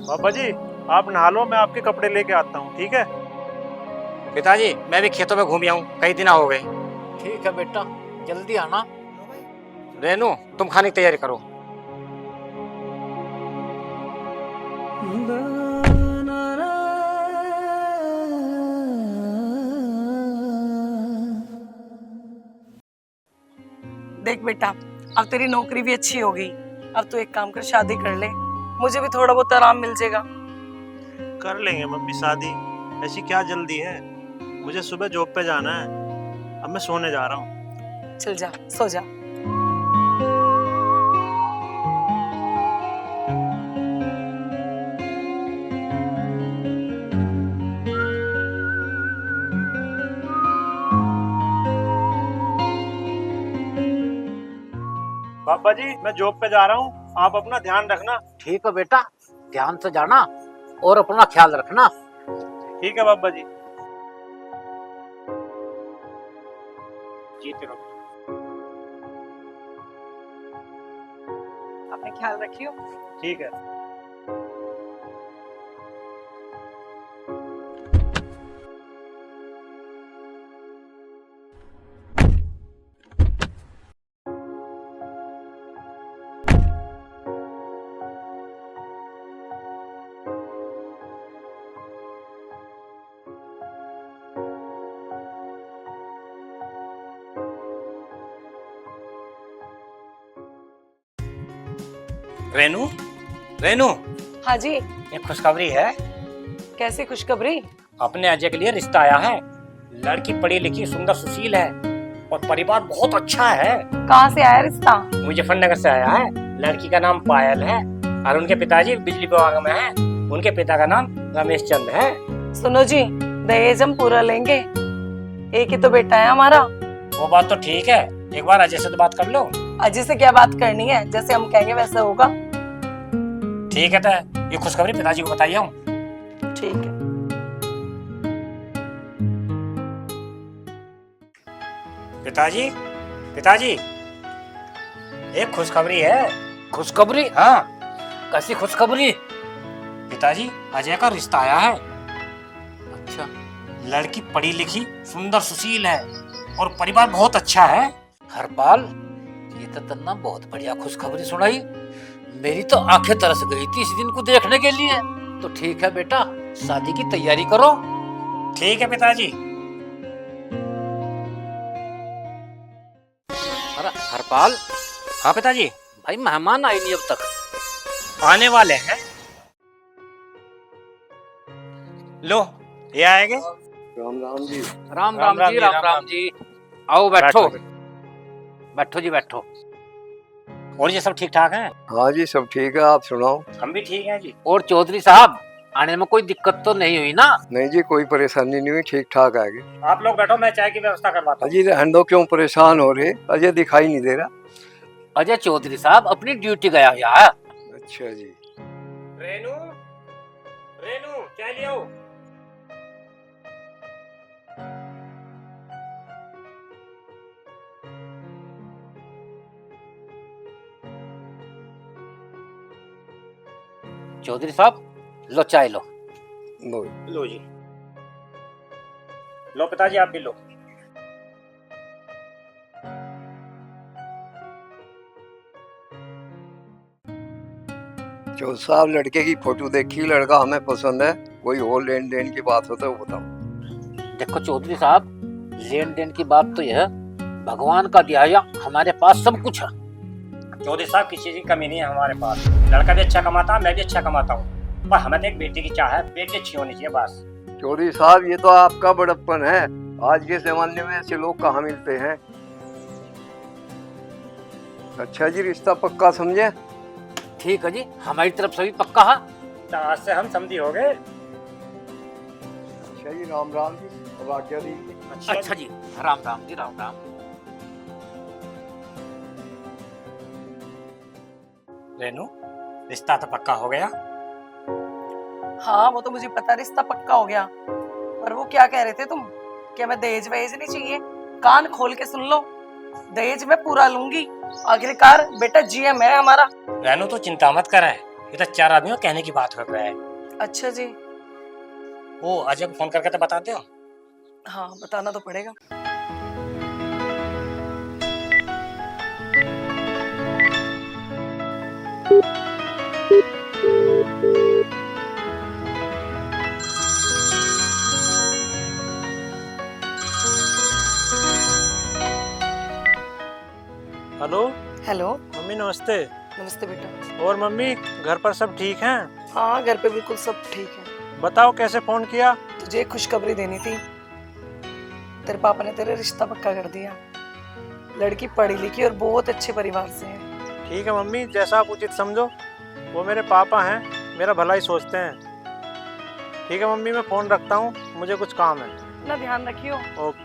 पापा जी, आप नहा लो, मैं आपके कपड़े लेके आता हूँ, ठीक है? पिताजी मैं भी खेतों में घूम आऊं, कई दिन हो गए। ठीक है बेटा, जल्दी आना। रेनू तुम खाने की तैयारी करो। देख बेटा, अब तेरी नौकरी भी अच्छी हो गई। अब तू एक काम कर, शादी कर ले, मुझे भी थोड़ा बहुत आराम मिल जाएगा। कर लेंगे मम्मी शादी, ऐसी क्या जल्दी है? मुझे सुबह जॉब पे जाना है, अब मैं सोने जा रहा हूँ। चल जा, सो जा। पापा जी मैं जॉब पे जा रहा हूँ, आप अपना ध्यान रखना। ठीक है बेटा, ध्यान से जाना और अपना ख्याल रखना। ठीक है पापा जी। जीते रहो। अपने ख्याल रखियो। ठीक है। रेनू, रेनू हाँ जी। एक खुशखबरी है। कैसी खुशखबरी? अपने अजय के लिए रिश्ता आया है। लड़की पढ़ी लिखी सुंदर सुशील है और परिवार बहुत अच्छा है। कहाँ से आया रिश्ता? मुजफ्फरनगर से आया है। लड़की का नाम पायल है और उनके पिताजी बिजली विभाग में हैं। उनके पिता का नाम रमेश चंद है। सुनो जी, दहेज हम पूरा लेंगे, एक ही तो बेटा है हमारा। वो बात तो ठीक है, एक बार अजय से तो बात कर लो। अजय से क्या बात करनी है, जैसे हम कहेंगे वैसे होगा। ठीक है, तो ये खुशखबरी पिताजी को बताइए हूँ। ठीक है। पिताजी, पिताजी एक खुशखबरी है। खुशखबरी? हाँ कैसी खुशखबरी? पिताजी, अजय का रिश्ता आया है। अच्छा, लड़की पढ़ी लिखी सुंदर सुशील है और परिवार बहुत अच्छा है। हरपाल, ये तो तन्ना बहुत बढ़िया खुशखबरी सुनाई। मेरी तो आंखें तरस गई थी इस दिन को देखने के लिए। तो ठीक है बेटा, शादी की तैयारी करो। ठीक है पिताजी। अरे हरपाल, हाँ पिताजी। भाई मेहमान आए नहीं अब तक। आने वाले हैं। लो ये आएंगे। राम राम जी। राम राम जी, राम राम जी। आओ बैठो, बैठो जी बैठो। और ये सब ठीक ठाक है? हाँ जी सब ठीक है, आप सुनाओ। हम भी ठीक हैं जी। और चौधरी साहब, आने में कोई दिक्कत तो नहीं हुई ना? नहीं जी कोई परेशानी नहीं हुई, ठीक ठाक आएगी। आप लोग बैठो, मैं चाय की व्यवस्था करवाता हूँ। अजय रहने दो, क्यों परेशान हो रहे? अजय दिखाई नहीं दे रहा। अजय चौधरी साहब अपनी ड्यूटी गया हुआ है। अच्छा जी। रेनू, रेनू चाय ले आओ। चौधरी साहब लो चाय लो। लो जी। लो पिताजी आप भी लो। चौधरी साहब लड़के की फोटो देखी, लड़का हमें पसंद है, कोई और लेन देन की बात हो तो वो बताओ। देखो चौधरी साहब, लेन देन की बात तो यह भगवान का दिया हुआ हमारे पास सब कुछ है। चौधरी साहब किसी चीज की कमी नहीं है हमारे पास। लड़का भी अच्छा कमाता है, मैं भी अच्छा कमाता हूँ, पर हमें तो एक बेटी की चाह है। बेटी अच्छी होनी चाहिए बस। चौधरी साहब, ये तो आपका बड़प्पन है। आज के जमाने में ऐसे लोग कहाँ मिलते हैं। अच्छा जी, रिश्ता पक्का समझे? ठीक है जी, हमारी तरफ से भी पक्का है। तो आज से हम समझी हो गए। अच्छा जी, राम राम जी, अब आज्ञा दीजिए। अच्छा जी, राम राम जी, राम राम। रेनू, रिश्ता तो पक्का हो गया। हाँ वो तो मुझे पता, रिश्ता पक्का हो गया। पर वो क्या कह रहे थे तुम कि हमें दहेज वहेज नहीं चाहिए? कान खोल के सुन लो, दहेज मैं पूरा लूंगी। आखिरकार बेटा जीएम है हमारा। रेनू तो चिंता मत कर, ये तो 4 आदमियों कहने की बात हो रहा है। अच्छा जी। वो अजय को फोन करके तो बताते हो। हाँ बताना तो पड़ेगा। Hello hello. मम्मी, नमस्ते। नमस्ते बेटा। और मम्मी, घर पर सब ठीक हैं? हाँ घर पे बिल्कुल सब ठीक है। बताओ कैसे फोन किया? तुझे एक खुशखबरी देनी थी। तेरे पापा ने तेरा रिश्ता पक्का कर दिया। लड़की पढ़ी लिखी और बहुत अच्छे परिवार से है। ठीक है मम्मी, जैसा आप उचित समझो। वो मेरे पापा हैं, मेरा भला ही सोचते हैं। ठीक है मम्मी, मैं फोन रखता हूँ, मुझे कुछ काम है। अपना ध्यान रखियो। ओके।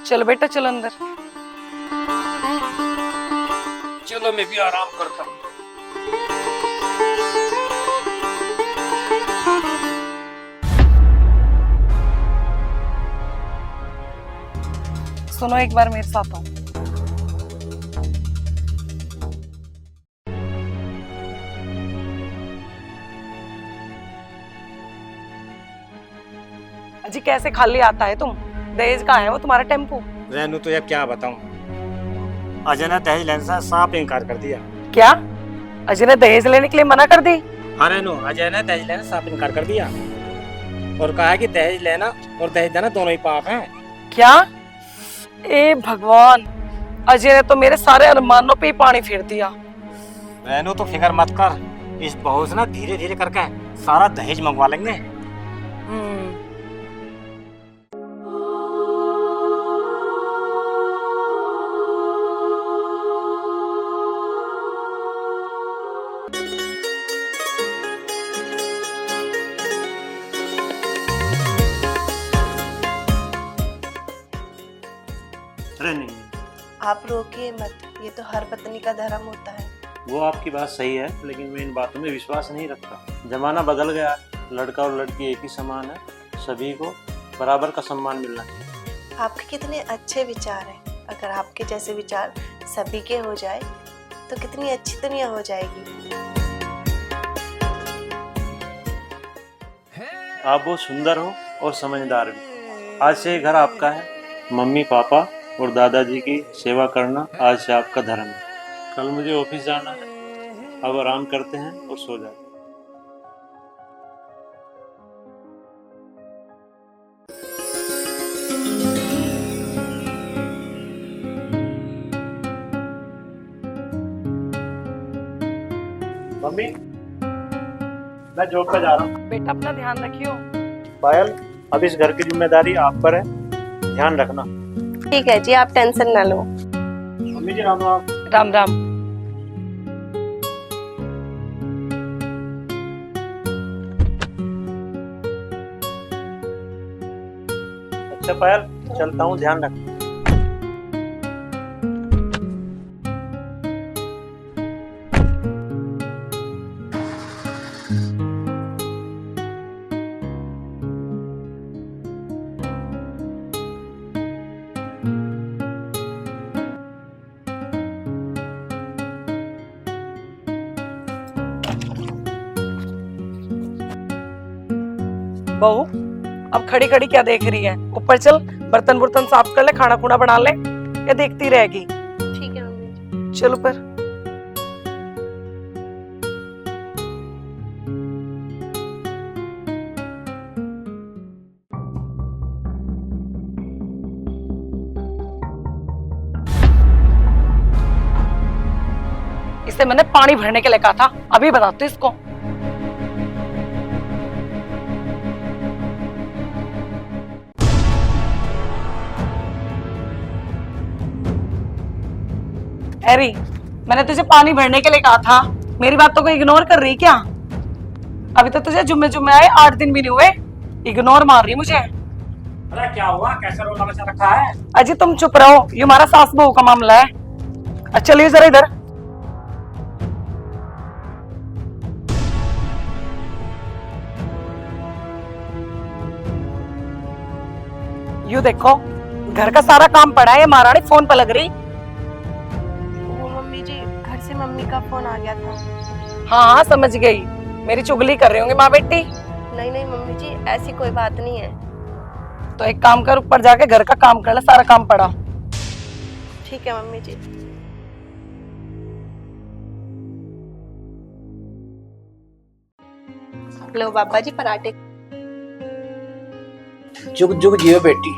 चलो बेटा चलो अंदर। चलो मैं भी आराम करता हूँ। सुनो एक बार मेरे साथ आओ। अजी कैसे खाली आता है तुम? दहेज कहाँ है वो तुम्हारा टेम्पो? रेनू तो यार क्या बताऊं, अजय ने दहेज लेने से साफ इनकार कर दिया। क्या? अजय ने दहेज लेने के लिए मना कर दी? हाँ रेनू, अजय ने दहेज लेने से साफ इनकार कर दिया और कहा कि दहेज लेना और दहेज देना दोनों ही पाप हैं। क्या? ए भगवान, अजय ने तो मेरे सारे अरमानों पे ही पानी फेर दिया। रेनू तो फिक्र मत कर, इस बहू से ना धीरे धीरे करके सारा दहेज मंगवा लेंगे। अरे नहीं, आप रोकिए मत, ये तो हर पत्नी का धर्म होता है। वो आपकी बात सही है, लेकिन मैं इन बातों में विश्वास नहीं रखता। जमाना बदल गया, लड़का और लड़की एक ही समान है, सभी को बराबर का सम्मान मिलना चाहिए। आपके कितने अच्छे विचार हैं। अगर आपके जैसे विचार सभी के हो जाए तो कितनी अच्छी दुनिया हो जाएगी। आप बहुत सुंदर हो और समझदार भी। आज से ये घर आपका है। मम्मी पापा और दादाजी की सेवा करना आज से आपका धर्म है। कल मुझे ऑफिस जाना है, अब आराम करते हैं और सो जाते हैं। मम्मी, मैं जॉब पे जा रहा हूँ। बेटा अपना ध्यान रखियो। पायल, अब इस घर की जिम्मेदारी आप पर है, ध्यान रखना। ठीक है जी, आप टेंशन ना लो। मम्मी जी राम राम। राम राम। अच्छा पायल, चलता हूँ, ध्यान रख। बहू, अब खड़ी खड़ी क्या देख रही है? ऊपर चल, बर्तन बुर्तन साफ कर ले, खाना खुना बना ले, या देखती रहेगी? ठीक है मम्मी जी। चल ऊपर। इसे मैंने पानी भरने के लिए कहा था, अभी बताती हूँ इसको। एरी, मैंने तुझे पानी भरने के लिए कहा था, मेरी बात तो कोई इग्नोर कर रही क्या? अभी तो तुझे जुम्मे जुम्मे आए 8 दिन भी नहीं हुए, इग्नोर मार रही मुझे। अरे क्या हुआ, कैसा रोला बचा रखा है? अजी तुम चुप रहो, ये हमारा सास बहू का मामला है। अच्छा चलिए जरा इधर। यू देखो, घर का सारा काम पड़ा है, ये महारानी फोन पर लग रही। वो मम्मी जी, घर से मम्मी का फोन आ गया था। हाँ हाँ समझ गई, मेरी चुगली कर रहे होंगे माँ बेटी। नहीं नहीं मम्मी जी, ऐसी कोई बात नहीं है। तो एक काम कर, ऊपर जाके घर का काम कर ले, सारा काम पड़ा। ठीक है मम्मी जी। लो बाबा जी पराठे। जुग जुग जियो बेटी,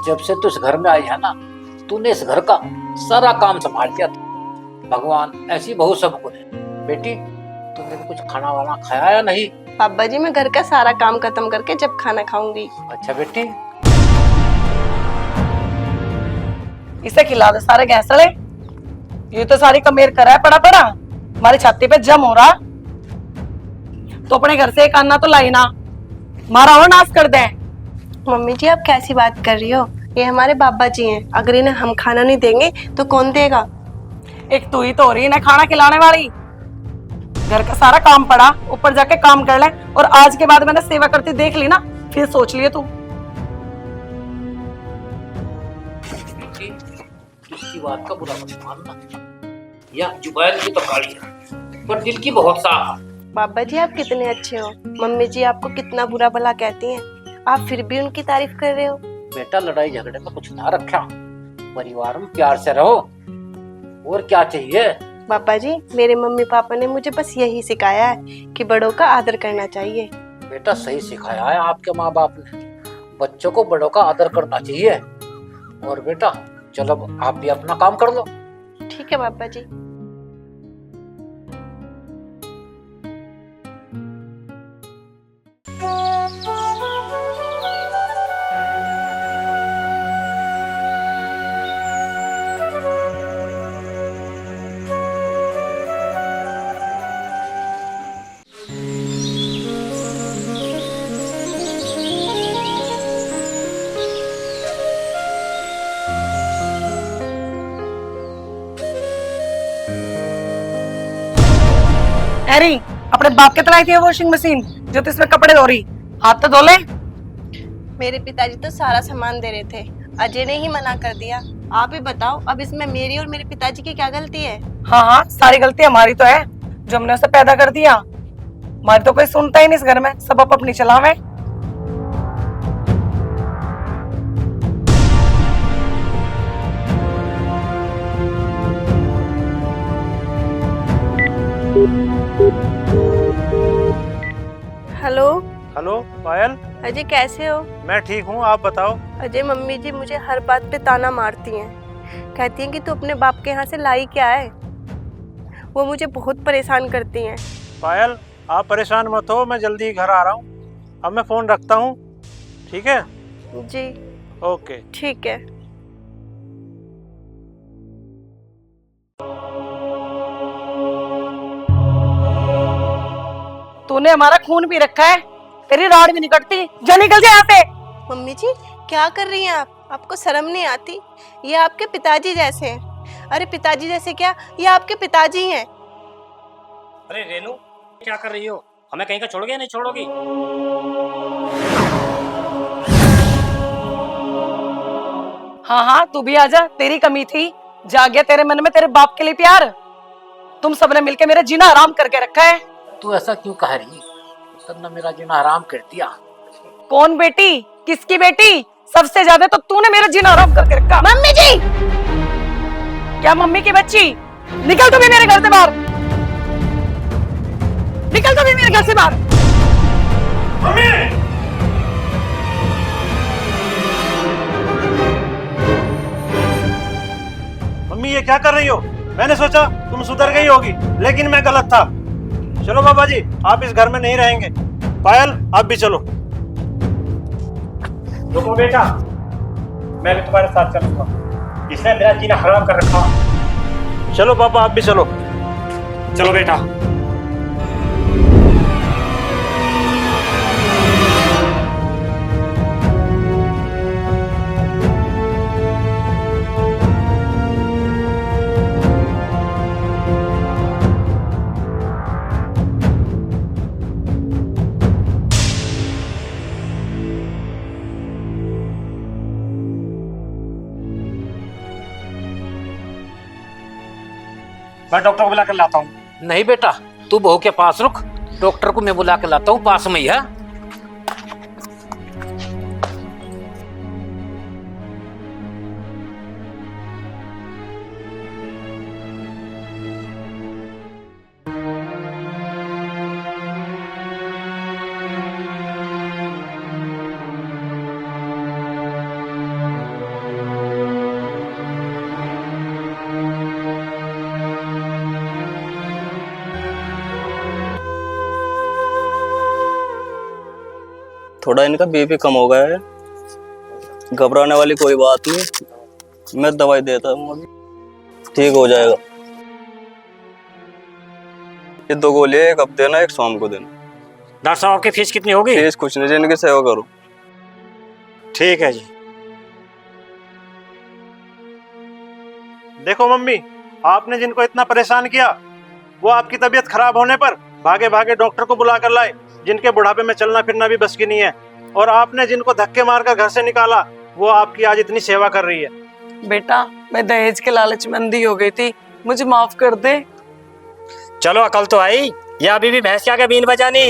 जब से तू इस घर में आई है ना, तूने इस घर का सारा काम संभाल लिया था। भगवान ऐसी बहू सबको दे। बेटी तुमने कुछ खाना वाना खाया या नहीं? बाबा जी मैं घर का सारा काम खत्म करके जब खाना खाऊंगी। अच्छा बेटी, इसे खिला दे सारे गैसड़े, ये तो सारी कमेर करा है पड़ा पड़ा, हमारी छाती पे जम हो रहा। तो अपने घर से एक अन्ना तो लाई ना, मारा और नाश कर दे। मम्मी जी आप कैसी बात कर रही हो, ये हमारे बाबा जी हैं, अगर इन्हें हम खाना नहीं देंगे तो कौन देगा? एक तू ही तो हो रही ना खाना खिलाने वाली। घर का सारा काम पड़ा, ऊपर जाके काम कर ले, और आज के बाद मैंने सेवा करती देख ली ना, फिर सोच लिए तू। बेटी किसी बात का बुरा मत मानना, या जुबैन की तो काली है पर दिल की बहुत साफ। बाबा जी आप कितने अच्छे हो, मम्मी जी आपको कितना बुरा भला कहती हैं, आप फिर भी उनकी तारीफ कर रहे हो। बेटा लड़ाई झगड़े में कुछ ना रखा, परिवार में प्यार से रहो, और क्या चाहिए? बाबा जी मेरे मम्मी पापा ने मुझे बस यही सिखाया है कि बड़ों का आदर करना चाहिए। बेटा सही सिखाया है आपके माँ बाप ने, बच्चों को बड़ों का आदर करना चाहिए। और बेटा चलो अब आप भी अपना काम कर लो। ठीक है बाबा जी। एरी, अपने बाप के तलाई थी ये वॉशिंग मशीन जो तो इसमें कपड़े धो रही, हाथ तो धो ले। मेरे पिताजी तो सारा सामान दे रहे थे, अजय ने ही मना कर दिया। आप ही बताओ अब इसमें मेरी और मेरे पिताजी की क्या गलती है? हाँ हाँ सारी गलती हमारी तो है, जो हमने उसे पैदा कर दिया। हमारी तो कोई सुनता ही नहीं इस घर में, सब अपनी चलावे। हेलो हेलो पायल, अजय कैसे हो? मैं ठीक हूँ, आप बताओ। अजय मम्मी जी मुझे हर बात पे ताना मारती हैं, कहती हैं कि तू अपने बाप के यहाँ से लाई क्या है। वो मुझे बहुत परेशान करती हैं। पायल आप परेशान मत हो, मैं जल्दी घर आ रहा हूँ। अब मैं फोन रखता हूँ, ठीक है? जी ओके। ठीक है। तूने हमारा खून पी रखा है, तेरी राड भी नहीं कटती, जा निकल जा यहाँ से। मम्मी जी क्या कर रही हैं आप? आपको शर्म नहीं आती? ये आपके पिताजी जैसे हैं। अरे पिताजी जैसे क्या, ये आपके पिताजी हैं। अरे रेनू, क्या कर रही हो? हमें कहीं का छोड़ोगे या नहीं छोड़ोगी? हाँ हाँ, तू भी आजा, तेरी कमी थी। जाग गया तेरे मन में तेरे बाप के लिए प्यार। तुम सबने मिलके मेरा जीना आराम करके रखा है। तू ऐसा क्यों कह रही? तुमने मेरा जीना आराम कर दिया। कौन बेटी? किसकी बेटी? सबसे ज्यादा तो तूने मेरा जीना आराम करके रखा। मम्मी जी! क्या मम्मी की बच्ची? निकल तू भी मेरे घर से बाहर। निकल तू भी मेरे घर से बाहर। मम्मी ये क्या कर रही हो? मैंने सोचा तुम सुधर गई होगी, लेकिन मैं गलत था। चलो बाबा जी, आप इस घर में नहीं रहेंगे। पायल, आप भी चलो। रुको बेटा, मैं भी तुम्हारे साथ चलूंगा। इसने मेरा जीना हराम कर रखा। चलो पापा, आप भी चलो। चलो बेटा। मैं डॉक्टर को बुला कर लाता हूँ। नहीं बेटा, तू बहू के पास रुक, डॉक्टर को मैं बुला के लाता हूँ, पास में ही है। थोड़ा इनका बीपी कम हो गया है, घबराने वाली कोई बात नहीं। मैं दवाई देता हूँ, अभी ठीक हो जाएगा। ये 2 गोली एक अब देना, एक शाम को देना। डॉक्टर साहब, आपकी फीस कितनी होगी? फीस कुछ नहीं, जिनकी सेवा करो। ठीक है जी। देखो मम्मी, आपने जिनको इतना परेशान किया, वो आपकी तबीयत खराब होने पर भागे भागे डॉक्टर को बुला कर लाए, जिनके बुढ़ापे में चलना फिरना भी बस की नहीं है। और आपने जिनको धक्के मारकर घर से निकाला, वो आपकी आज इतनी सेवा कर रही है। बेटा, मैं दहेज के लालच में अंधी हो गई थी, मुझे माफ कर दे। चलो, अकल तो आई। या अभी भी भैंस के आगे बीन बजानी?